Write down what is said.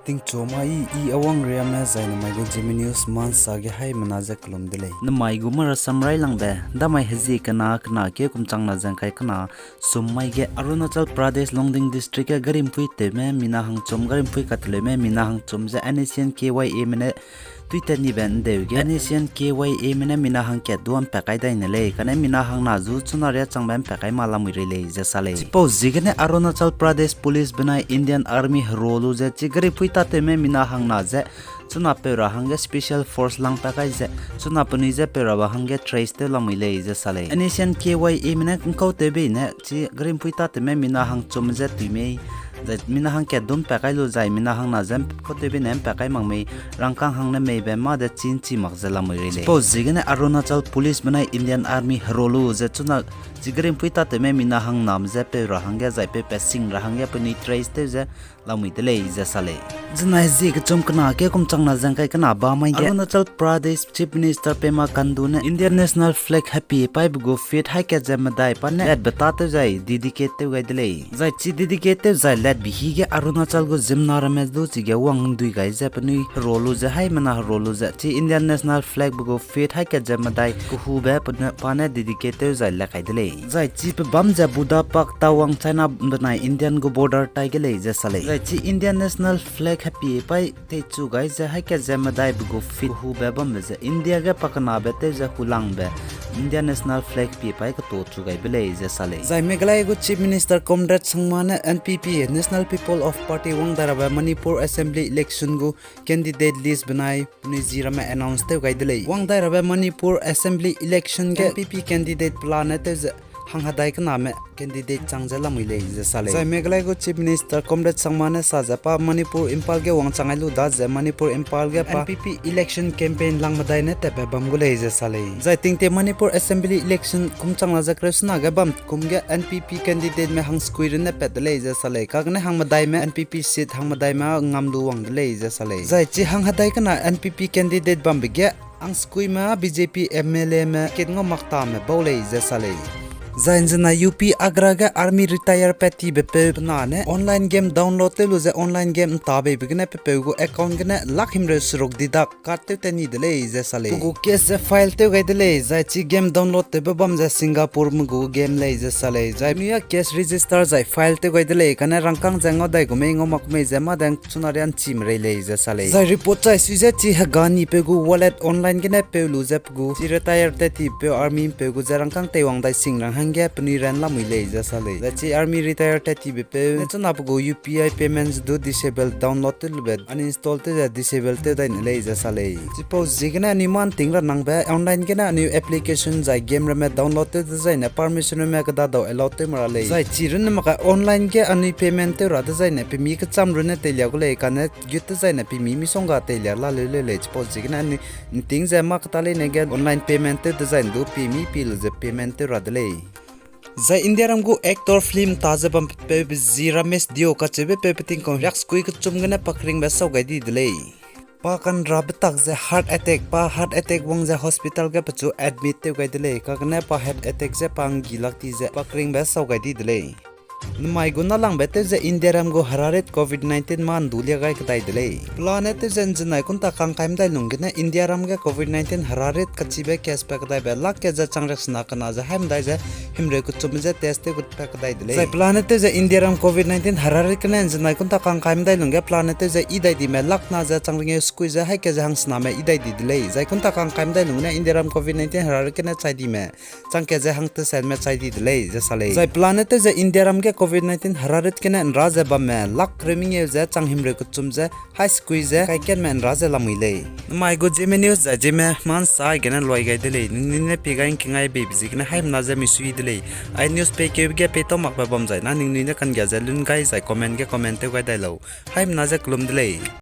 Ting choma I awang ria me zai na maigo Zeme News Ma Nsa ge hai manaza kolom delei na maigo marasam rai lang be da mai haji kana ke kumchang na jang kai kana summai ge Arunachal Pradesh Longding district ge garim pui te me mina hang chom garim pui katle me mina hang chom je anesian KYA mene Twitter ni ben de ge anesian KYA mene mina hang ke duam pakai dai ne le kana mina hang na zu chunaria changban pakai mala mui re le je sale suppose jigene Arunachal Pradesh police benai Indian army rolu je chigari pui ta te me mina hang na je chuna pera hangge special force lang pakai je chuna puni je pera ba hangge trace te lamui le je sale anesian KYA mene kau te be ne chi garim pui ta te me mina hang chom je tu me mina hang ke dum pakai lu jai mina hang na jam ko te be nem pakai mang me rangkang hang na me be ma de chin chi mak jala moi re le suppose jigene Arunachal police benai Indian army rolu je chuna jigarim pui ta te me mina hang nam je pe ra hangge jai pe passing ra hangge puni trace te je lamui te le je sale jna ji ke chom kana ke kum chang na jang kai kana ba mai ge Arunachal Pradesh Chief Minister Pema Khandu ne Indian national flag happy 5 feet high ke jam dai pa ne beta te jai dedicated gai dele jai chi dedicated jai let bi hi ge Arunachal go jimna rames do chi ge wang dui gai je pani rolu je hai mana rolu je chi Indian national flag go feet high ke jam dai ku hu be pa ne dedicated jai la kai dele jai chi pe bam ja buda pak tawang China banai Indian go border tai ge le je sale jai chi Indian national flag happy pai te chu gai je hai ke jam dai go feet hu be bam je India ge pakana be te je hulang be Indian national flag pi pai ka to chu gai be le je sale jai Meghalaya go chief minister Comrade Sangmane NPP National People of Party wang daraba Manipur Assembly election go candidate list banai puni zira me announce te gai dele wang daraba Manipur Assembly election ge NPP candidate plan te hang hadai kana me candidate changjala muile je sale jai Meghalaya go chief minister Comrade Sangmane sajapa Manipur Impal ge wang changai lu da je Manipur Impal ge NPP election campaign lang madai ne te bam go le je sale jai tingte Manipur Assembly election kum changla ja kresna ge bam kum ge NPP candidate me hang square ne pet le je sale ka ne hang madai me NPP seat hang madai ma ngam du wang le je sale jai chi hang hadai kana NPP candidate bam be ge ang square ma BJP MLA me ket ngo makta me bo le je sale Zainjana UP Agra Army retire peti bepe na ne online game download te lu je online game ta be bigne pe go account gne lakhim re surok didak karte te ni dele je sale go case file te ga dele za chi game download te bam ja Singapore mu go game le je sale za miya case register za file te ga dele kana rangkang jango dai go me ngomak me jama dang chunarian chim re le je sale za report cha su je chi ha gani pe go wallet online gne pe lu je go chi retire te ti pe army pe go jarangkang te wang dai singrang ge pani ran la muile ja sale la chi army retire ta ti be pe chana go UPI payments do disable download te lbe uninstall te disable te dai le ja sale suppose jigna ni man ting ra nang ba online gena new application za game ra me download te zai na permission me ka da do allow te mara le zai chi ran ma ka online ge ani payment te ra da zai na pe mi ka cham ru ne te lya go le ka ne gyut te zai na pe mi songa te lya la le suppose jigna ni ting za ma ka ta le ne ge online payment te design do pe mi pil ze payment te ra da le Zai India ramgu actor film tajabam pe zira mes dio ka chebe pe peting kon yak skui ka chumgana pakring ba sau gai di delay pa kan rabatak ze heart attack wang ze hospital ga pachu admit te gai delay ka kana pa heart attack ze pang gilakti ze pakring ba sau gai di delay Numai guna lang bete ze India ramgo hararet COVID-19 man dulia gai katai delay planet zen zenai kunta kang kaim dai lungina India ramga COVID-19 hararet kachibe case pa katai be lak ke za changrek sna kana za ham dai ze himre ku chum ze test ku pa katai delay ze planet ze India ram COVID-19 hararet kana zenai kunta kang kaim dai lunga planet ze idai di me lak na za changreng squeeze hai ke za hang sna me idai di delay ze kunta kang kaim dai lungna India ram COVID-19 hararet kana chai di me chang ke za hang te sen me chai di delay ze sale ze planet ze India ram COVID-19 hararet kena raja ba me lak reming ze chang himre ku chumje high squeeze kai ken men raja lamile mai go Zeme News za Zeme Ma Nsa gena loi gai dele ninne pegai kingai be bizik na haim na za mi sui dele I news pe ke ge pe to mak ba bam jai na ning ni ne kan ga za lun gai za comment ge comment te gai dai lo haim na za klum dele